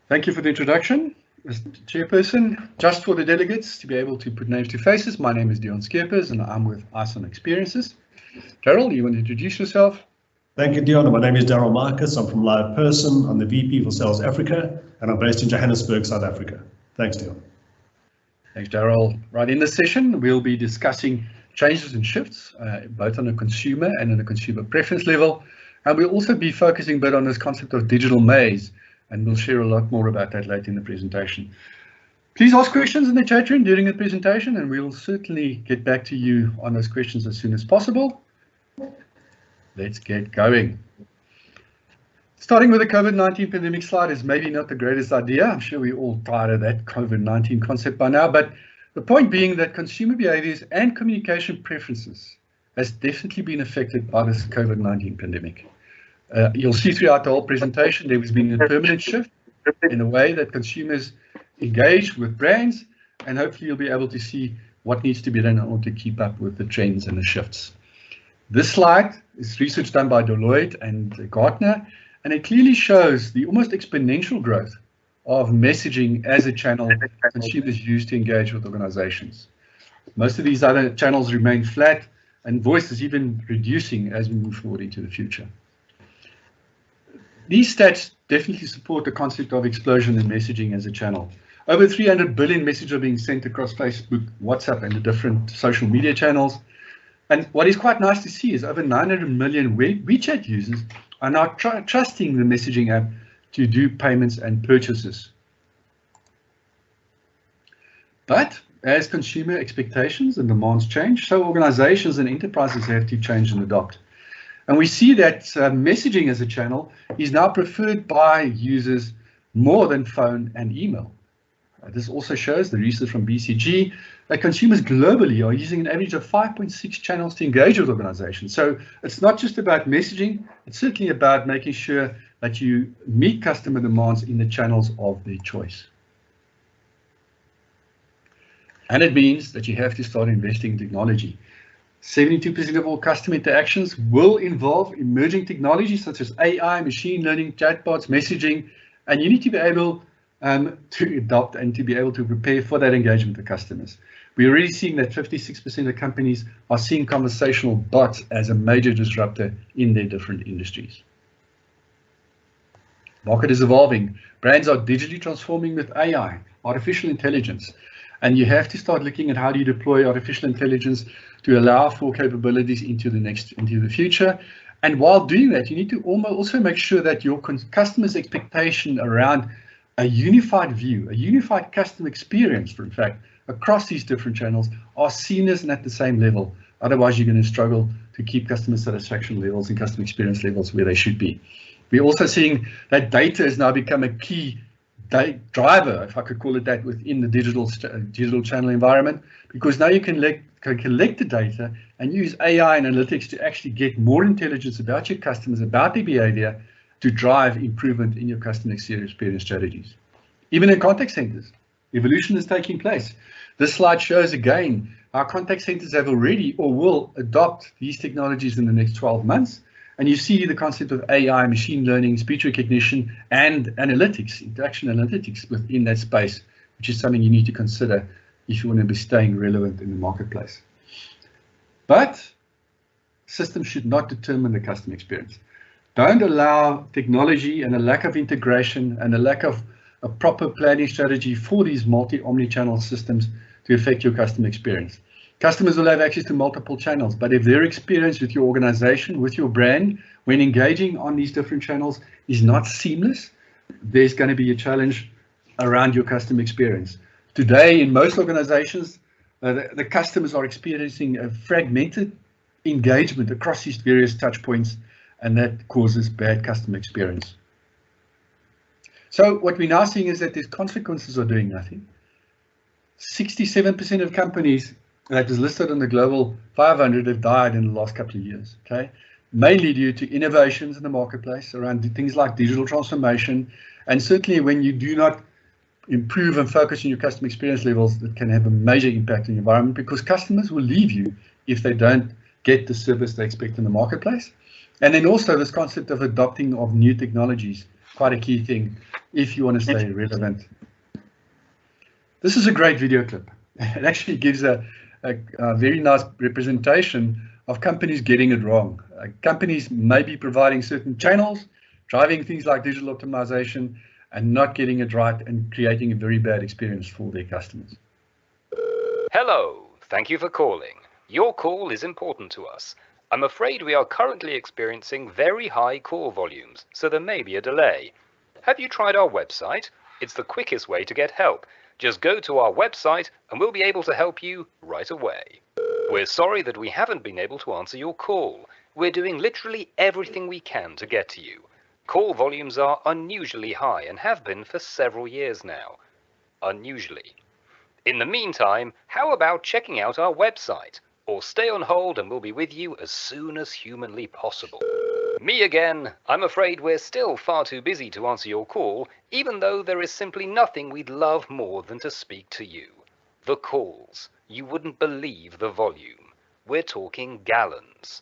Thank you for the introduction, Mr. Chairperson. Just for the delegates to be able to put names to faces, my name is Deon Skeepers and I'm with ISON Experiences. Daryl, you want to introduce yourself? Thank you, Deon. My name is Daryl Marcus. I'm from Live Person. I'm the VP for Sales Africa, and I'm based in Johannesburg, South Africa. Thanks, Deon. Thanks, Daryl. Right, in this session, we'll be discussing changes and shifts, both on a consumer and on a consumer preference level. And we'll also be focusing a bit on this concept of digital maze, and we'll share a lot more about that later in the presentation. Please ask questions in the chat room during the presentation, and we'll certainly get back to you on those questions as soon as possible. Let's get going. Starting with the COVID-19 pandemic slide is maybe not the greatest idea. I'm sure we're all tired of that COVID-19 concept by now, but the point being that consumer behaviors and communication preferences has definitely been affected by this COVID-19 pandemic. You'll see throughout the whole presentation, there has been a permanent shift in the way that consumers engage with brands, and hopefully you'll be able to see what needs to be done in order to keep up with the trends and the shifts. This slide is research done by Deloitte and Gartner, and it clearly shows the almost exponential growth of messaging as a channel consumers use to engage with organizations. Most of these other channels remain flat, and voice is even reducing as we move forward into the future. These stats definitely support the concept of explosion in messaging as a channel. Over 300 billion messages are being sent across Facebook, WhatsApp, and the different social media channels. And what is quite nice to see is over 900 million WeChat users are now trusting the messaging app to do payments and purchases. But as consumer expectations and demands change, so organizations and enterprises have to change and adopt. And we see that messaging as a channel is now preferred by users more than phone and email. This also shows the research from BCG that consumers globally are using an average of 5.6 channels to engage with organizations. So it's not just about messaging, it's certainly about making sure that you meet customer demands in the channels of their choice. And it means that you have to start investing in technology. 72% of all customer interactions will involve emerging technologies such as AI, machine learning, chatbots, messaging, and you need to be able to adopt and to be able to prepare for that engagement with customers. We're already seeing that 56% of companies are seeing conversational bots as a major disruptor in their different industries. Market is evolving. Brands are digitally transforming with AI, artificial intelligence, and you have to start looking at how do you deploy artificial intelligence to allow for capabilities into the future. And while doing that, you need to also make sure that your customers' expectation around a unified view, a unified customer experience, in fact, across these different channels are seamless and at the same level. Otherwise, you're going to struggle to keep customer satisfaction levels and customer experience levels where they should be. We're also seeing that data has now become a key driver, if I could call it that, within the digital channel environment, because now you can collect the data and use AI analytics to actually get more intelligence about your customers, about their behavior, to drive improvement in your customer experience strategies. Even in contact centers, evolution is taking place. This slide shows again how contact centers have already or will adopt these technologies in the next 12 months. And you see the concept of AI, machine learning, speech recognition, and analytics, interaction analytics within that space, which is something you need to consider if you want to be staying relevant in the marketplace. But systems should not determine the customer experience. Don't allow technology and a lack of integration and a lack of a proper planning strategy for these omni-channel systems to affect your customer experience. Customers will have access to multiple channels, but if their experience with your organization, with your brand, when engaging on these different channels is not seamless, there's going to be a challenge around your customer experience. Today, in most organizations, the customers are experiencing a fragmented engagement across these various touch points, and that causes bad customer experience. So what we're now seeing is that these consequences are doing nothing. 67% of companies that is listed on the global 500 have died in the last couple of years, okay? Mainly due to innovations in the marketplace around things like digital transformation. And certainly when you do not improve and focus on your customer experience levels, that can have a major impact on the environment, because customers will leave you if they don't get the service they expect in the marketplace. And then also this concept of adopting of new technologies, quite a key thing. if you want to stay relevant. This is a great video clip. It actually gives a very nice representation of companies getting it wrong. Companies may be providing certain channels, driving things like digital optimization, and not getting it right and creating a very bad experience for their customers. Hello, thank you for calling. Your call is important to us. I'm afraid we are currently experiencing very high call volumes, so there may be a delay. Have you tried our website? It's the quickest way to get help. Just go to our website and we'll be able to help you right away. We're sorry that we haven't been able to answer your call. We're doing literally everything we can to get to you. Call volumes are unusually high and have been for several years now. Unusually. In the meantime, how about checking out our website? Or stay on hold and we'll be with you as soon as humanly possible. Me again. I'm afraid we're still far too busy to answer your call, even though there is simply nothing we'd love more than to speak to you. The calls. You wouldn't believe the volume. We're talking gallons.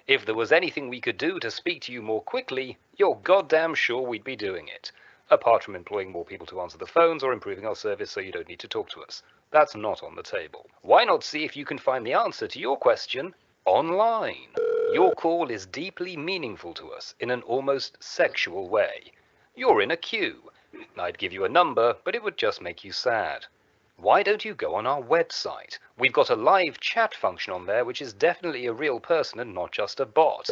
If there was anything we could do to speak to you more quickly, you're goddamn sure we'd be doing it. Apart from employing more people to answer the phones or improving our service so you don't need to talk to us. That's not on the table. Why not see if you can find the answer to your question online? Your call is deeply meaningful to us in an almost sexual way. You're in a queue. I'd give you a number, but it would just make you sad. Why don't you go on our website? We've got a live chat function on there, which is definitely a real person and not just a bot.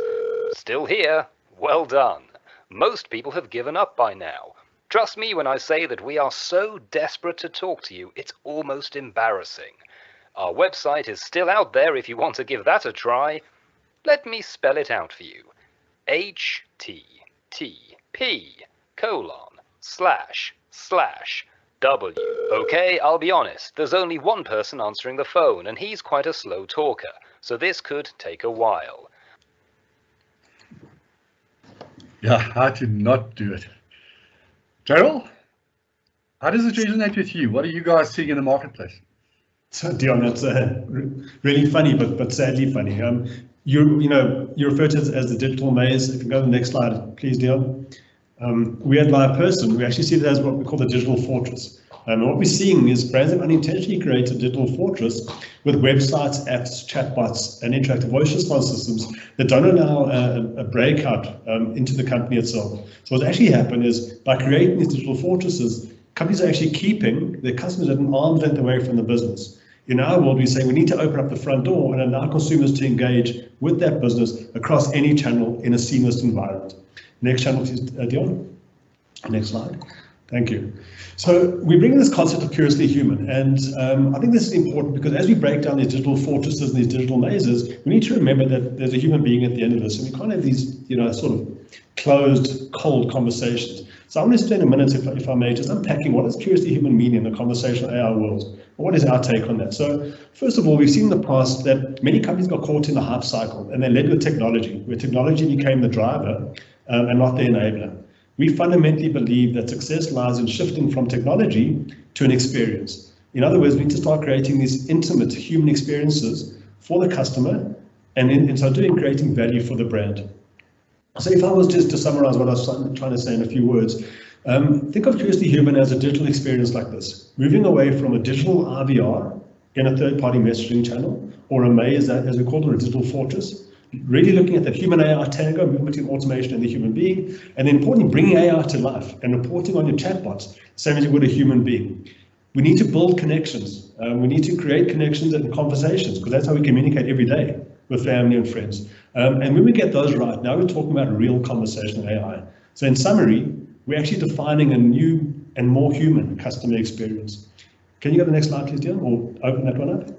Still here? Well done. Most people have given up by now. Trust me when I say that we are so desperate to talk to you, it's almost embarrassing. Our website is still out there if you want to give that a try. Let me spell it out for you. http://w. Okay, I'll be honest, there's only one person answering the phone, and he's quite a slow talker, so this could take a while. Yeah, how to not do it. Gerald, how does it resonate with you? What are you guys seeing in the marketplace? So Dion, that's really funny, but sadly funny. You refer to it as the digital maze. If you can go to the next slide, please, Dion. We at Live Person, we actually see it as what we call the digital fortress. And what we're seeing is brands have unintentionally created a digital fortress with websites, apps, chatbots, and interactive voice response systems that don't allow a breakout into the company itself. So what's actually happened is by creating these digital fortresses, companies are actually keeping their customers at an arm's length away from the business. In our world, we say we need to open up the front door and allow consumers to engage with that business across any channel in a seamless environment. Next channel, please, Dion. Next slide. Thank you. So we bring in this concept of curiously human, and I think this is important because as we break down these digital fortresses and these digital mazes, we need to remember that there's a human being at the end of this, and we can't have these, sort of closed, cold conversations. So I want to spend a minute, if I may, just unpacking what does curiously human mean in the conversational AI world. What is our take on that? So first of all, we've seen in the past that many companies got caught in the hype cycle and they led with technology, where technology became the driver and not the enabler. We fundamentally believe that success lies in shifting from technology to an experience. In other words, we need to start creating these intimate human experiences for the customer, and in so doing, creating value for the brand. So if I was just to summarize what I was trying to say in a few words, think of Curiously Human as a digital experience like this, moving away from a digital IVR in a third-party messaging channel, or a maze, as we call it, a digital fortress, really looking at that human AI tango, movement between automation and the human being, and then importantly, bringing AI to life and reporting on your chatbots, same as you would a human being. We need to build connections. We need to create connections and conversations, because that's how we communicate every day with family and friends. And when we get those right, now we're talking about real conversational AI. So in summary, we're actually defining a new and more human customer experience. Can you go to the next slide, please, Dion, or open that one up?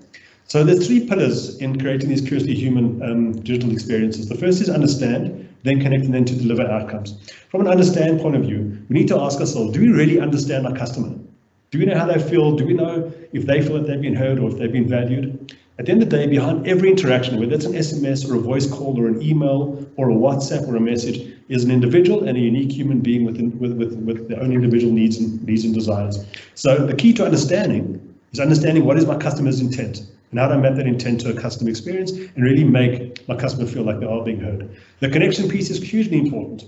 So there's three pillars in creating these curiously human digital experiences. The first is understand, then connect, and then to deliver outcomes. From an understand point of view, we need to ask ourselves, do we really understand our customer? Do we know how they feel? Do we know if they feel that they've been heard or if they've been valued? At the end of the day, behind every interaction, whether it's an SMS or a voice call or an email or a WhatsApp or a message, is an individual and a unique human being with their own individual needs and desires. So the key to understanding is understanding what is my customer's intent, and how do I map that intent to a customer experience and really make my customer feel like they are being heard. The connection piece is hugely important.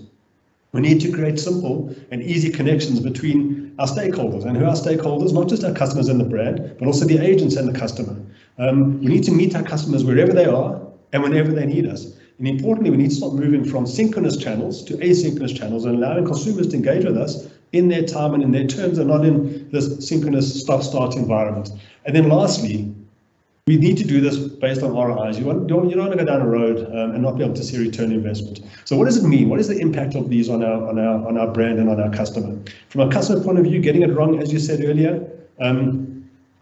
We need to create simple and easy connections between our stakeholders. And who are our stakeholders? Not just our customers and the brand, but also the agents and the customer. We need to meet our customers wherever they are and whenever they need us. And importantly, we need to start moving from synchronous channels to asynchronous channels and allowing consumers to engage with us in their time and in their terms and not in this synchronous stop-start environment. And then lastly, we need to do this based on ROIs. You don't want to go down a road and not be able to see return investment. So what does it mean? What is the impact of these on our brand and on our customer? From a customer point of view, getting it wrong, as you said earlier,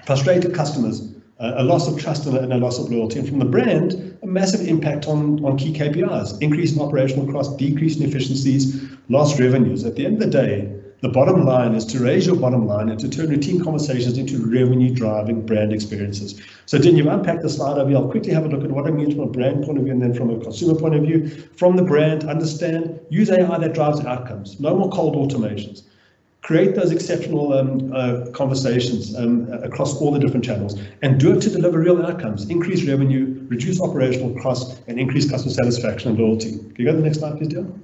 frustrated customers, a loss of trust and a loss of loyalty. And from the brand, a massive impact on key KPIs, increase in operational costs, decrease in efficiencies, lost revenues. At the end of the day, the bottom line is to raise your bottom line and to turn routine conversations into revenue-driving brand experiences. So Deepen, you've unpacked the slide over here. I'll quickly have a look at what it means from a brand point of view and then from a consumer point of view. From the brand, understand, use AI that drives outcomes. No more cold automations. Create those exceptional conversations across all the different channels and do it to deliver real outcomes, increase revenue, reduce operational costs, and increase customer satisfaction and loyalty. Can you go to the next slide, please, Deepen?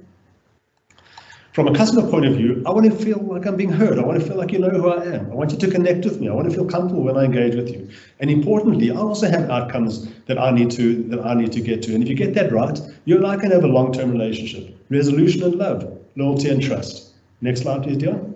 From a customer point of view, I want to feel like I'm being heard. I want to feel like you know who I am. I want you to connect with me. I want to feel comfortable when I engage with you. And importantly, I also have outcomes that I need to get to. And if you get that right, you and I can have a long-term relationship. Resolution and love, loyalty and trust. Next slide, please, Deepen.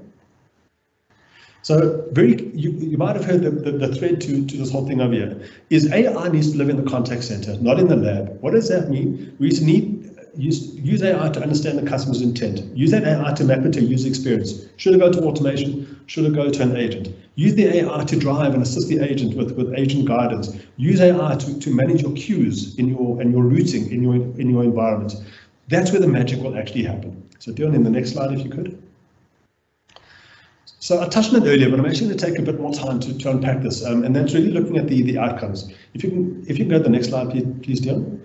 So you might have heard the thread to this whole thing over here is AI needs to live in the contact center, not in the lab. What does that mean? We need use AI to understand the customer's intent. Use that AI to map it to user experience. Should it go to automation? Should it go to an agent? Use the AI to drive and assist the agent with agent guidance. Use AI to manage your queues in your routing in your environment. That's where the magic will actually happen. So Deepen, in the next slide, if you could. So I touched on it earlier, but I'm actually going to take a bit more time to unpack this, and that's really looking at the outcomes. If you can go to the next slide, please, Deepen.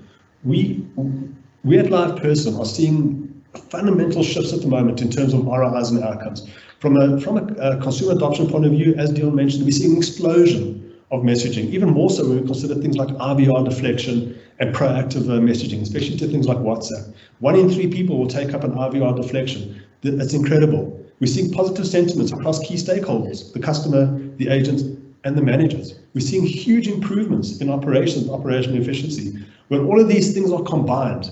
We at LivePerson are seeing fundamental shifts at the moment in terms of ROIs and outcomes. From a consumer adoption point of view, as Deepen mentioned, we're seeing an explosion of messaging, even more so when we consider things like IVR deflection and proactive messaging, especially to things like WhatsApp. 1 in 3 people will take up an IVR deflection. That's incredible. We're seeing positive sentiments across key stakeholders, the customer, the agents, and the managers. We're seeing huge improvements in operational efficiency. When all of these things are combined,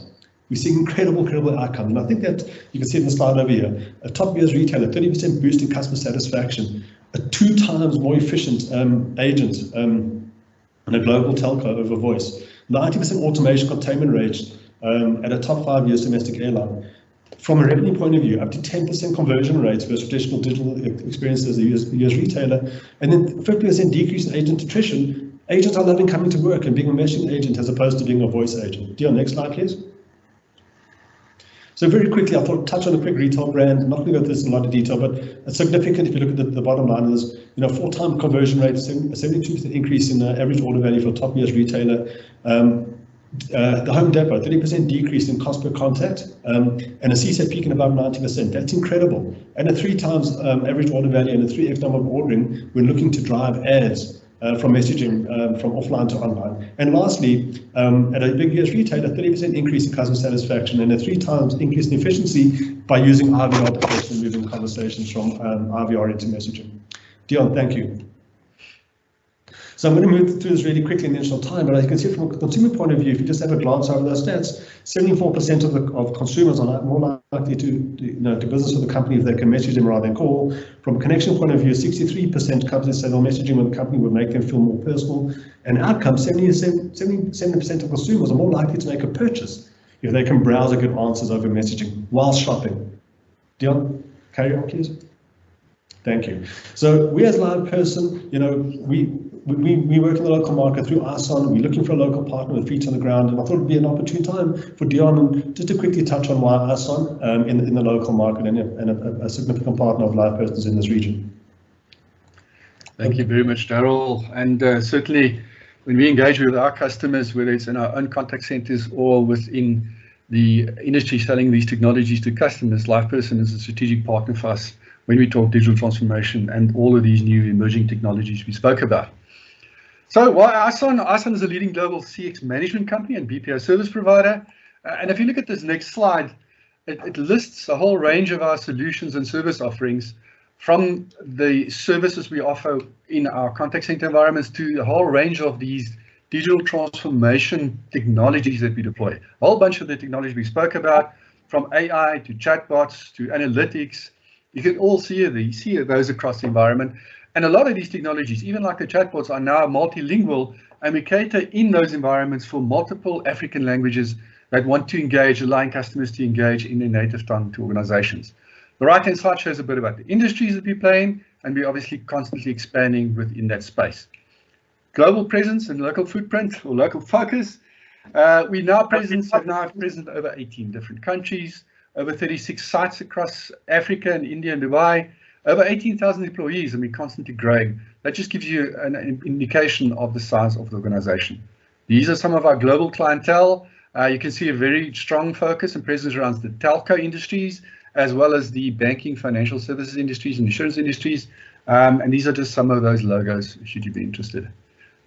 we're seeing incredible outcomes. And I think that you can see in the slide over here, a top US retailer, 30% boost in customer satisfaction, a 2 times more efficient agent in a global telco over voice, 90% automation containment rates at a top 5 US domestic airline. From a revenue point of view, up to 10% conversion rates versus traditional digital experiences as a US retailer, and then 50% decrease in agent attrition. Agents are loving coming to work and being a messaging agent as opposed to being a voice agent. Deepen, next slide, please. So very quickly, I thought I'd touch on a quick retail brand. I'm not going to go through this in a lot of detail, but it's significant if you look at the bottom line is, 4-time conversion rate, 72% increase in average order value for a top US retailer. The Home Depot, 30% decrease in cost per contact, and a CSAT peaking above 90%. That's incredible. And a 3 times average order value and a 3x number of ordering when looking to drive ads from messaging from offline to online. And lastly, at a big US retailer, 30% increase in customer satisfaction and a 3 times increase in efficiency by using IVR deflection and moving conversations from IVR into messaging. Deepen, thank you. So I'm going to move through this really quickly in the initial time, but as you can see from a consumer point of view, if you just have a glance over those stats, 74% of consumers are more likely to do business with the company if they can message them rather than call. From a connection point of view, 63% companies say they'll messaging with the company would make them feel more personal. And outcomes, 70% of consumers are more likely to make a purchase if they can browse and get answers over messaging while shopping. Deepen, carry on, please. Thank you. So we as LivePerson, we work in the local market through ISON. We're looking for a local partner with feet on the ground, and I thought it'd be an opportune time for Deepen just to quickly touch on why ISON in the local market and a significant partner of LivePerson's in this region. Thank you very much, Daryl. And certainly, when we engage with our customers, whether it's in our own contact centers or within the industry selling these technologies to customers, LivePerson is a strategic partner for us when we talk digital transformation and all of these new emerging technologies we spoke about. So why ISON? ISON is a leading global CX management company and BPO service provider. And if you look at this next slide, it lists a whole range of our solutions and service offerings, from the services we offer in our contact center environments to a whole range of these digital transformation technologies that we deploy. A whole bunch of the technology we spoke about, from AI to chatbots to analytics. You can all see those across the environment. And a lot of these technologies, even like the chatbots, are now multilingual, and we cater in those environments for multiple African languages that want to engage, allowing customers to engage in their native tongue to organizations. The right-hand side shows a bit about the industries that we play in, and we're obviously constantly expanding within that space. Global presence and local footprint, or local focus. We now have present over 18 different countries, over 36 sites across Africa and India and Dubai, over 18,000 employees, and we're constantly growing. That just gives you an indication of the size of the organization. These are some of our global clientele. You can see a very strong focus and presence around the telco industries, as well as the banking, financial services industries, and insurance industries. And these are just some of those logos, should you be interested.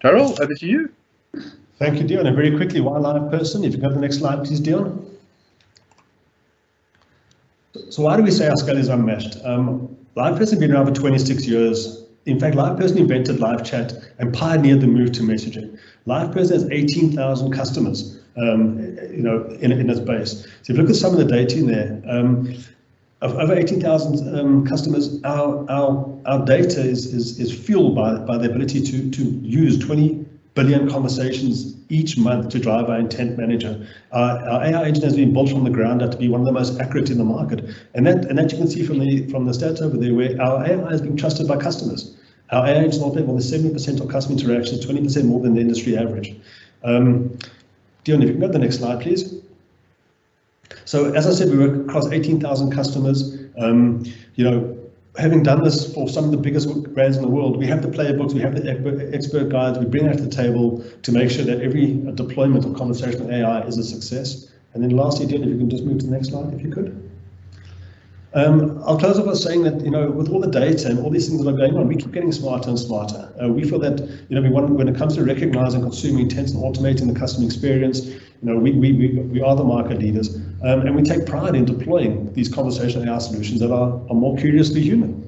Darryl, over to you. Thank you, Dion. And very quickly, why live person? If you go to the next slide, please, Dion. So why do we say our scale is unmatched? Live person has been around for 26 years. In fact, live person invented live chat and pioneered the move to messaging. Live person has 18,000 customers, in its base. So if you look at some of the data in there, of over 18,000 customers, our data is fueled by the ability to use 20 billion conversations each month to drive our intent manager. Our AI engine has been built from the ground up to be one of the most accurate in the market, and that you can see from the stats over there, where our AI is being trusted by customers. Our AI engine will play more than 70% of customer interactions, 20% more than the industry average. Dion, if you can go to the next slide, please. So as I said, we work across 18,000 customers. Having done this for some of the biggest brands in the world, we have the playbooks, we have the expert guides, we bring that to the table to make sure that every deployment of conversational AI is a success. And then lastly, Dion, if you can just move to the next slide, if you could. I'll close off by saying that, with all the data and all these things that are going on, we keep getting smarter and smarter. We feel that, when it comes to recognizing consumer intent and automating the customer experience, we are the market leaders, and we take pride in deploying these conversational AI solutions that are more curiously human.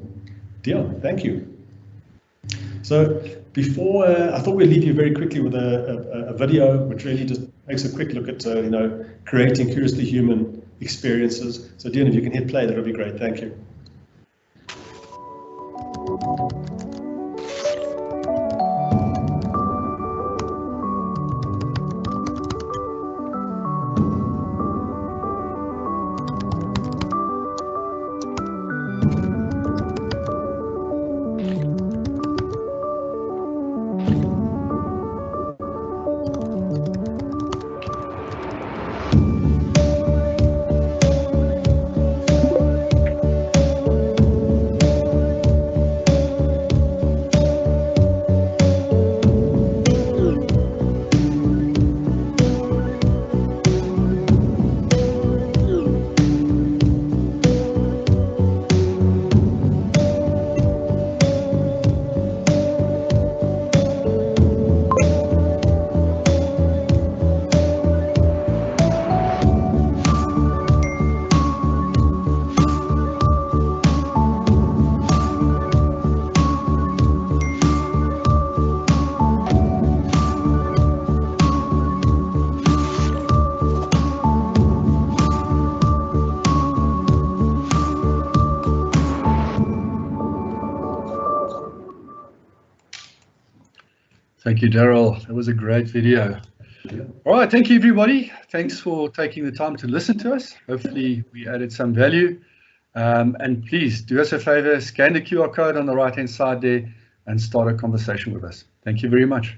Dion, thank you. So before, I thought we'd leave you very quickly with a video which really just takes a quick look at, creating curiously human experiences. So Dion, if you can hit play, that would be great. Thank you. Thank you, Darryl. That was a great video. All right, thank you, everybody. Thanks for taking the time to listen to us. Hopefully, we added some value. And please do us a favor, scan the QR code on the right-hand side there and start a conversation with us. Thank you very much.